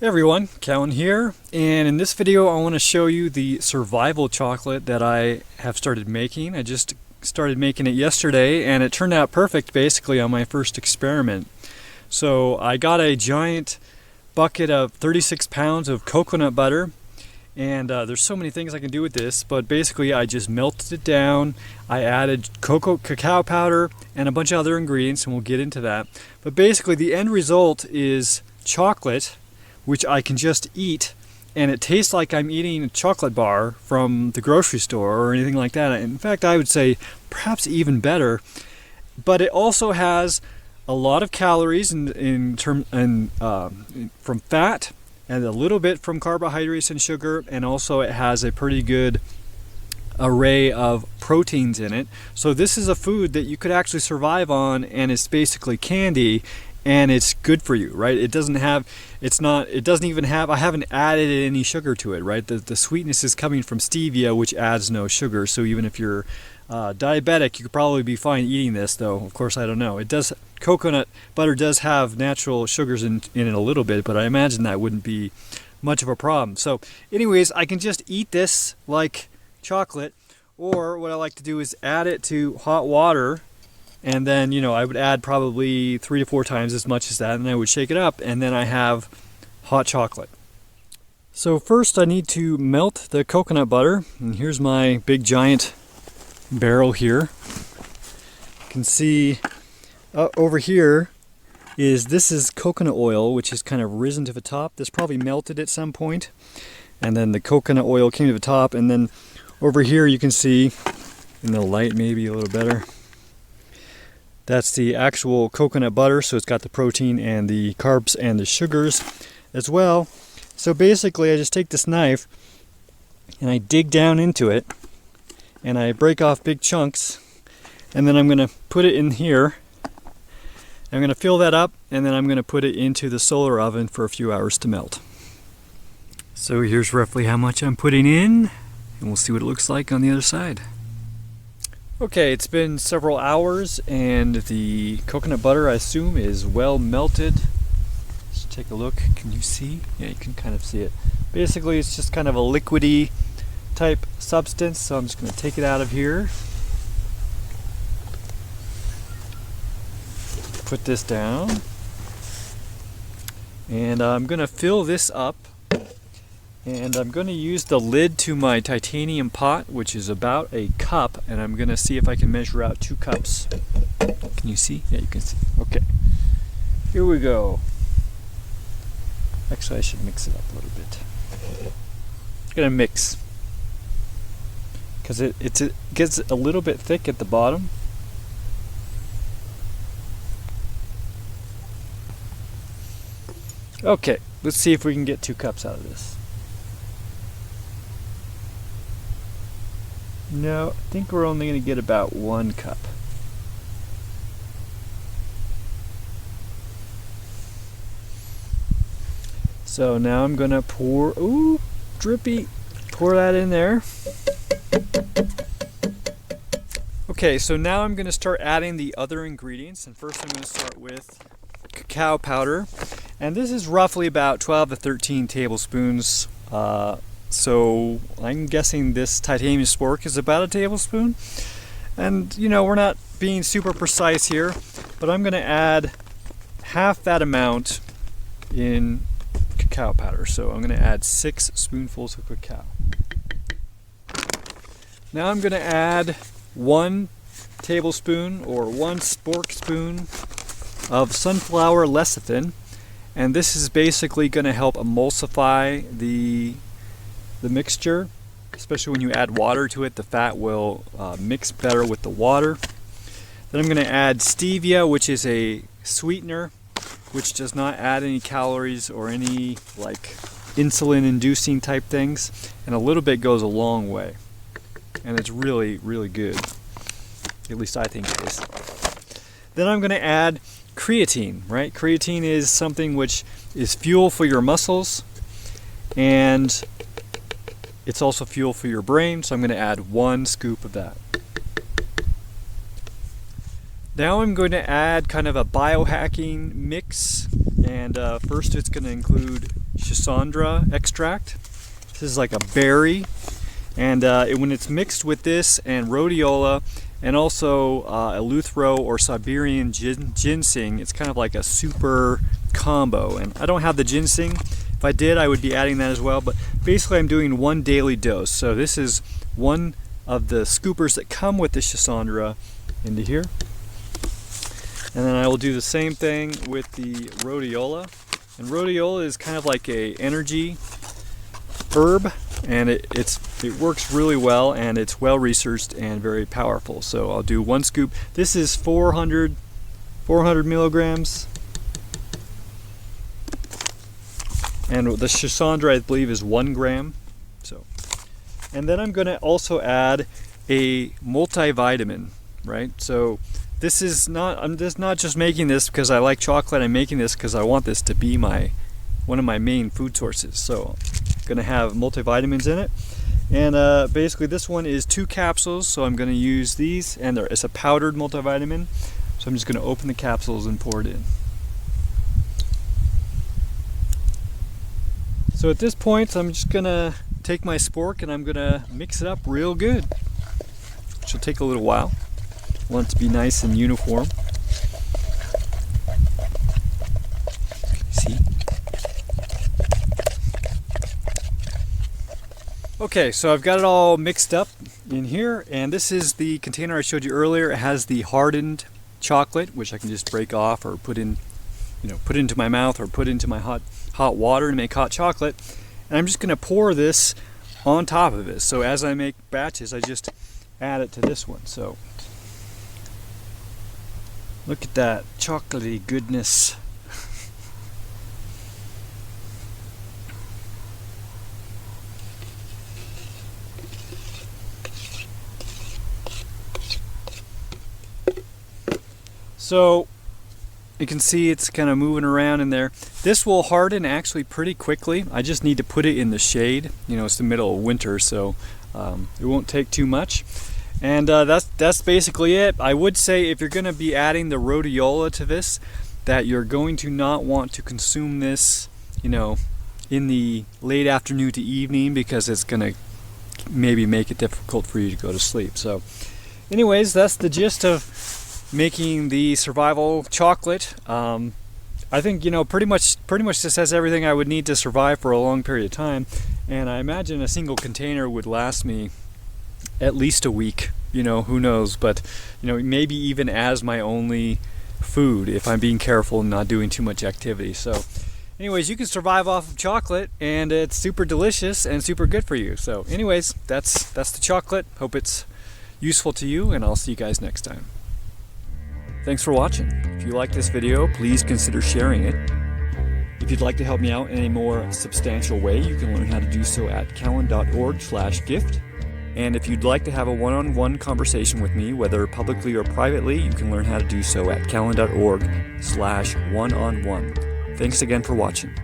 Hey everyone, Cahlen here, and in this video I want to show you the survival chocolate that I have started making. I just started making it yesterday and it turned out perfect basically on my first experiment. So I got a giant bucket of 36 pounds of coconut butter, and there's so many things I can do with this, but basically I just melted it down. I added cacao powder and a bunch of other ingredients, and we'll get into that. But basically the end result is chocolate which I can just eat, and it tastes like I'm eating a chocolate bar from the grocery store or anything like that. In fact, I would say perhaps even better. But it also has a lot of calories from fat and a little bit from carbohydrates and sugar, and also it has a pretty good array of proteins in it. So this is a food that you could actually survive on, and it's basically candy. And it's good for you, right? It doesn't even have, I haven't added any sugar to it, right? The sweetness is coming from stevia, which adds no sugar. So even if you're diabetic, you could probably be fine eating this, though of course I don't know. Coconut butter does have natural sugars in it a little bit, but I imagine that wouldn't be much of a problem. So anyways, I can just eat this like chocolate, or what I like to do is add it to hot water. And then, I would add probably 3 to 4 times as much as that, and I would shake it up, and then I have hot chocolate. So first I need to melt the coconut butter, and here's my big giant barrel here. You can see over here this is coconut oil, which is kind of risen to the top. This probably melted at some point, and then the coconut oil came to the top, and then over here you can see, in the light maybe a little better, that's the actual coconut butter, so it's got the protein and the carbs and the sugars as well. So basically I just take this knife and I dig down into it and I break off big chunks, and then I'm going to put it in here. I'm going to fill that up, and then I'm going to put it into the solar oven for a few hours to melt. So here's roughly how much I'm putting in, and we'll see what it looks like on the other side. Okay, it's been several hours and the coconut butter, I assume, is well melted. Let's take a look. Can you see? Yeah, you can kind of see it. Basically, it's just kind of a liquidy type substance, so I'm just going to take it out of here. Put this down. And I'm going to fill this up. And I'm going to use the lid to my titanium pot, which is about a cup, and I'm going to see if I can measure out 2 cups. Can you see? Yeah, you can see. Okay. Here we go. Actually, I should mix it up a little bit. I'm going to mix, because it gets a little bit thick at the bottom. Okay, let's see if we can get 2 cups out of this. No, I think we're only going to get about 1 cup. So now I'm going to pour, drippy, pour that in there. Okay, so now I'm going to start adding the other ingredients, and first I'm going to start with cacao powder. And this is roughly about 12 to 13 tablespoons. So I'm guessing this titanium spork is about a tablespoon. And we're not being super precise here, but I'm going to add half that amount in cacao powder. So I'm going to add 6 spoonfuls of cacao. Now I'm going to add 1 tablespoon or 1 spork spoon of sunflower lecithin. And this is basically going to help emulsify the mixture, especially when you add water to it. The fat will mix better with the water. Then I'm going to add stevia, which is a sweetener, which does not add any calories or any insulin-inducing type things, and a little bit goes a long way, and it's really, really good. At least I think it is. Then I'm going to add creatine, right? Creatine is something which is fuel for your muscles, and it's also fuel for your brain, so I'm going to add 1 scoop of that. Now I'm going to add kind of a biohacking mix And first it's going to include Schisandra extract. This is like a berry, and when it's mixed with this and rhodiola and also eleuthero or Siberian ginseng, it's kind of like a super combo. And I don't have the ginseng. If I did, I would be adding that as well, but basically I'm doing one daily dose. So this is one of the scoopers that come with the Schisandra into here. And then I will do the same thing with the rhodiola. And rhodiola is kind of like a energy herb, and it works really well, and it's well researched and very powerful. So I'll do one scoop. This is 400 milligrams. And the Schisandra, I believe, is 1 gram. So, and then I'm going to also add a multivitamin, right? So this is not, I'm just not just making this because I like chocolate. I'm making this because I want this to be one of my main food sources. So I'm going to have multivitamins in it. And basically this one is 2 capsules. So I'm going to use these, and it's a powdered multivitamin. So I'm just going to open the capsules and pour it in. So at this point, I'm just gonna take my spork and I'm gonna mix it up real good, which will take a little while. I want it to be nice and uniform. See? Okay, so I've got it all mixed up in here, and this is the container I showed you earlier. It has the hardened chocolate, which I can just break off or put into my mouth or put into my hot water and make hot chocolate. And I'm just going to pour this on top of it. So as I make batches, I just add it to this one. So look at that chocolatey goodness. So you can see it's kind of moving around in there. This will harden actually pretty quickly. I just need to put it in the shade. You know, it's the middle of winter, so it won't take too much. And that's basically it. I would say if you're going to be adding the rhodiola to this, that you're going to not want to consume this, you know, in the late afternoon to evening, because it's going to maybe make it difficult for you to go to sleep. So anyways, that's the gist of making the survival chocolate. I think, you know, pretty much this has everything I would need to survive for a long period of time, and I imagine a single container would last me at least a week. You know, who knows, but you know, maybe even as my only food if I'm being careful and not doing too much activity. So anyways, you can survive off of chocolate, and it's super delicious and super good for you. So anyways, that's the chocolate. Hope it's useful to you, and I'll see you guys next time. Thanks for watching. If you like this video, please consider sharing it. If you'd like to help me out in a more substantial way, you can learn how to do so at cahlen.org/gift. And if you'd like to have a one-on-one conversation with me, whether publicly or privately, you can learn how to do so at cahlen.org/one-on-one. Thanks again for watching.